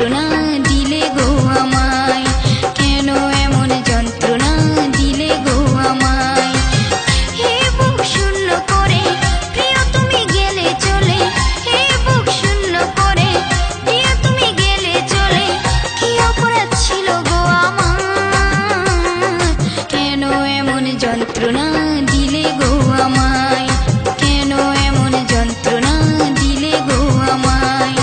যন্ত্রণা দিলে গো আমায়, কেন এমন যন্ত্রণা দিলে গো আমায়। হে বুক শূন্য করে প্রিয় তুমি গেলে চলে, হে বুক শূন্য করে প্রিয় তুমি গেলে চলে, কি অপরাধ ছিল গো আমার, কেন এমন যন্ত্রণা দিলে গো আমায়, কেন এমন যন্ত্রণা দিলে গো আমায়।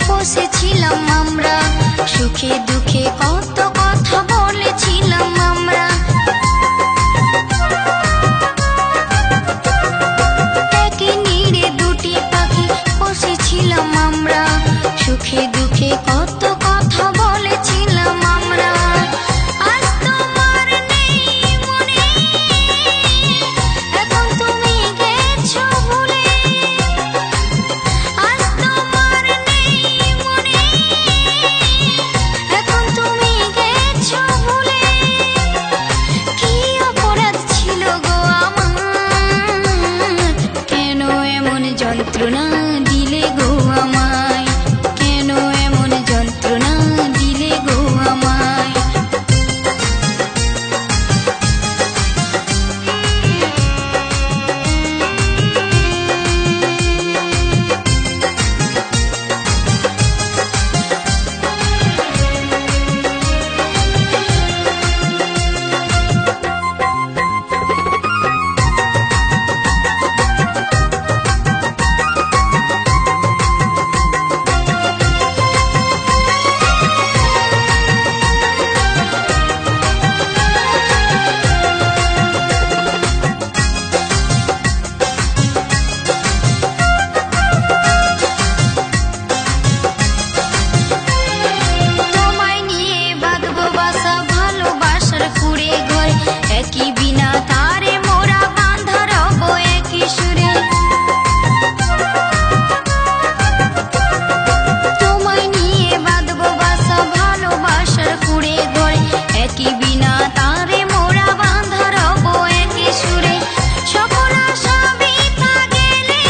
বসেছিলাম আমরা, সুখে দুঃখে কত কথা বলেছিলাম আমরা, একই নিড়ে দুটি পাখি বসেছিলাম আমরা, সুখে দুঃখে কত কথা বলেছিলাম আমরা। আজ তোমার নেই মনে, এখন তুমি গেছো ভুলে, আজ তোমার নেই মনে, এখন তুমি গেছো ভুলে, কি অপরাধ ছিল গো আমার, কেন এমন যন্ত্রণা দিলে গো আমায়, কেন এমন যন্ত্রণা দিলে গো আমায়। তোমায় নিয়ে বাঁধবো বাসা ভালোবাসার কুড়ে ঘর, একই বিনা তারে মোরা বাঁধা রব একই সুরে। তোমায় নিয়ে বাঁধবো বাসা ভালোবাসার কুড়ে ঘর, একই বিনা তারে মোরা বাঁধা রব একই সুরে। সকল আশা বৃথা গেলে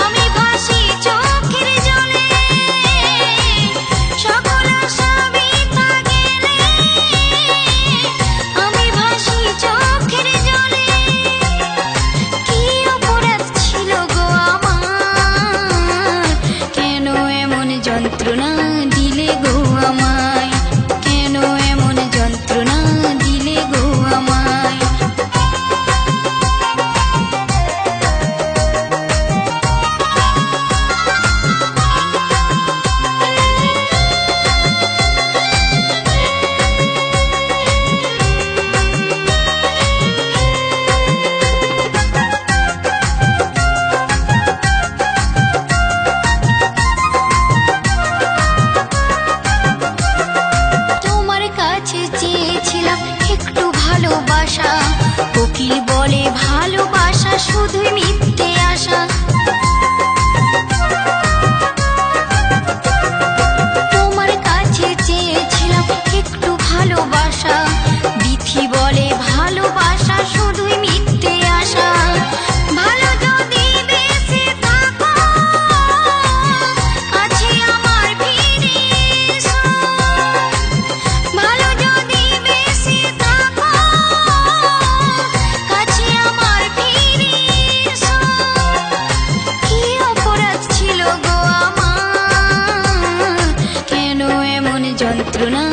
আমি ভাসি চোখের জলে, সকল আশা বৃথা গেলে আমি ভাসি চোখের জলে, কি অপরাধ ছিল গো আমার, কেন এমন যন্ত্রণা দিলে গো আমায়, কেন এমন যন্ত্রণা দিলে গো আমায়। তোমার কাছে চেয়েছিলাম একটু ভালোবাসা, কোকিল বলে ভালোবাসা শুধুই মিথ্যে আশা। তোমার কাছে চেয়েছিলাম একটু ভালোবাসা, বিথি বলে ভালোবাসা শুধুই মিথ্যে আশা। ভালো যদি বেঁচে থাকো কাছে আমার ফিরে এসো, ভালো যদি বেঁচে থাকো কাছে আমার ফিরে এসো, কি অপরাধ ছিল গো আমার, কেন এমন যন্ত্রণা